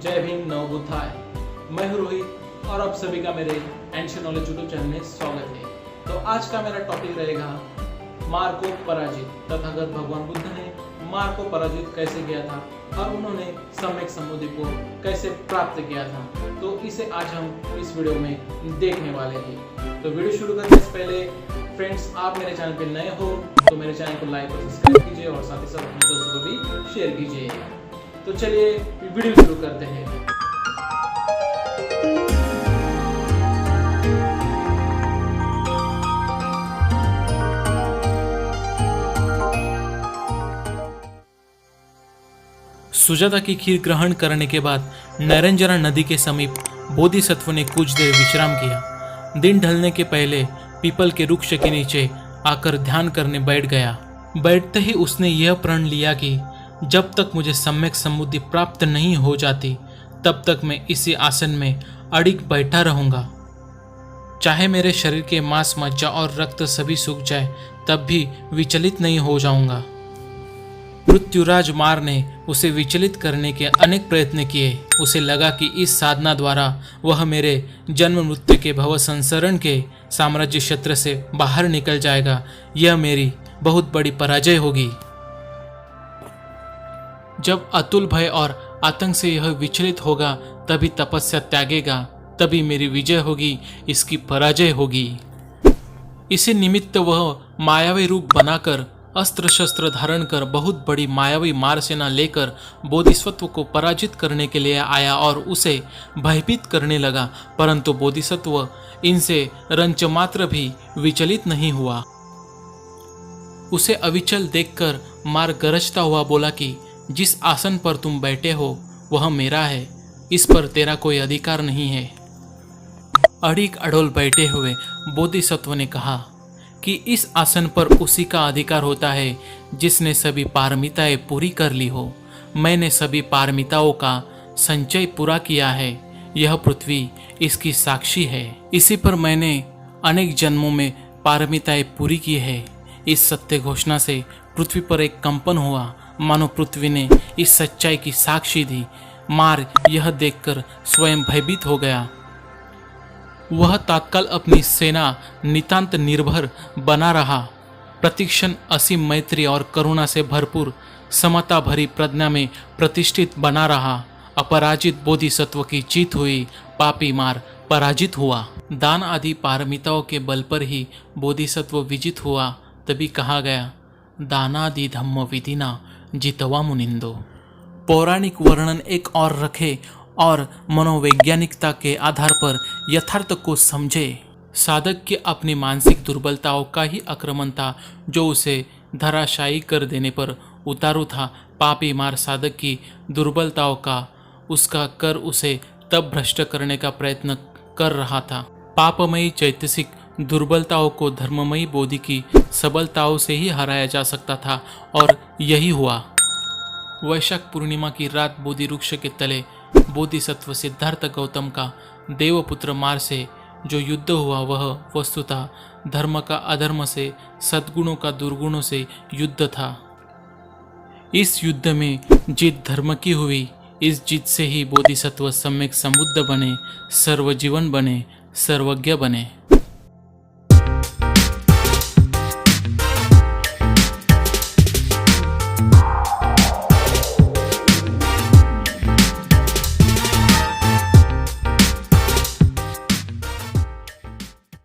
जय भीम नव बुद्धाय। मैं हूं रोहित और आप सभी का मेरे एंशिएंट नॉलेज यूट्यूब चैनल में स्वागत है। तो आज का मेरा टॉपिक रहेगा मार को पराजित। तथागत भगवान बुद्ध ने मार को पराजित कैसे किया था और उन्होंने सम्यक समुद्धि को कैसे प्राप्त किया था, तो इसे आज हम इस वीडियो में देखने वाले हैं। तो वीडियो शुरू करने से पहले फ्रेंड्स, आप मेरे चैनल पे नए हो तो मेरे चैनल को लाइक और सब्सक्राइब कीजिए और साथ ही साथ अपने दोस्तों को भी शेयर कीजिए। तो चलिए वीडियो शुरू करते हैं। सुजाता की खीर ग्रहण करने के बाद नैरंजरा नदी के समीप बोधिसत्व ने कुछ देर विश्राम किया। दिन ढलने के पहले पीपल के वृक्ष के नीचे आकर ध्यान करने बैठ गया। बैठते ही उसने यह प्रण लिया कि जब तक मुझे सम्यक समुद्धि प्राप्त नहीं हो जाती तब तक मैं इसी आसन में अडिग बैठा रहूंगा। चाहे मेरे शरीर के मांस मज्जा और रक्त सभी सूख जाए तब भी विचलित नहीं हो जाऊंगा। मृत्युराज मार ने उसे विचलित करने के अनेक प्रयत्न किए। उसे लगा कि इस साधना द्वारा वह मेरे जन्म मृत्यु के भव संसरण के साम्राज्य क्षेत्र से बाहर निकल जाएगा। यह मेरी बहुत बड़ी पराजय होगी। जब अतुल भय और आतंक से यह विचलित होगा तभी तपस्या त्यागेगा, तभी मेरी विजय होगी, इसकी पराजय होगी। इसी निमित्त वह मायावी रूप बनाकर अस्त्र शस्त्र धारण कर बहुत बड़ी मायावी मार सेना लेकर बोधिसत्व को पराजित करने के लिए आया और उसे भयभीत करने लगा, परंतु बोधिसत्व इनसे रंच मात्र भी विचलित नहीं हुआ। उसे अविचल देखकर मार गरजता हुआ बोला कि जिस आसन पर तुम बैठे हो वह मेरा है, इस पर तेरा कोई अधिकार नहीं है। अड़िग अडोल बैठे हुए बोधिसत्व ने कहा कि इस आसन पर उसी का अधिकार होता है जिसने सभी पारमिताएं पूरी कर ली हो। मैंने सभी पारमिताओं का संचय पूरा किया है, यह पृथ्वी इसकी साक्षी है। इसी पर मैंने अनेक जन्मों में पारमिताएं पूरी की है। इस सत्य घोषणा से पृथ्वी पर एक कंपन हुआ, मानो पृथ्वी ने इस सच्चाई की साक्षी दी। मार यह देखकर स्वयं भयभीत हो गया। वह तत्काल अपनी सेना नितांत निर्भर बना रहा। प्रतिक्षण असीम मैत्री और करुणा से भरपूर समता भरी प्रज्ञा में प्रतिष्ठित बना रहा। अपराजित बोधिसत्व की जीत हुई, पापी मार पराजित हुआ। दान आदि पारमिताओं के बल पर ही बोधिसत्व विजित हुआ। तभी कहा गया, दानादि धम्म विधिना जितवा मुनिंदो। पौराणिक वर्णन एक और रखे और मनोवैज्ञानिकता के आधार पर यथार्थ को समझे। साधक की अपनी मानसिक दुर्बलताओं का ही आक्रमण था जो उसे धराशायी कर देने पर उतारू था। पापी मार साधक की दुर्बलताओं का उसका कर उसे तब भ्रष्ट करने का प्रयत्न कर रहा था। पापमयी चैतसिक दुर्बलताओं को धर्ममयी बोधि की सबलताओं से ही हराया जा सकता था और यही हुआ। वैशाख पूर्णिमा की रात बोधि वृक्ष के तले बोधिसत्व सिद्धार्थ गौतम का देवपुत्र मार से जो युद्ध हुआ वह वस्तुतः धर्म का अधर्म से, सद्गुणों का दुर्गुणों से युद्ध था। इस युद्ध में जीत धर्म की हुई। इस जीत से ही बोधिसत्व सम्यक समुद्ध बने, सर्वजीवन बने, सर्वज्ञ बने।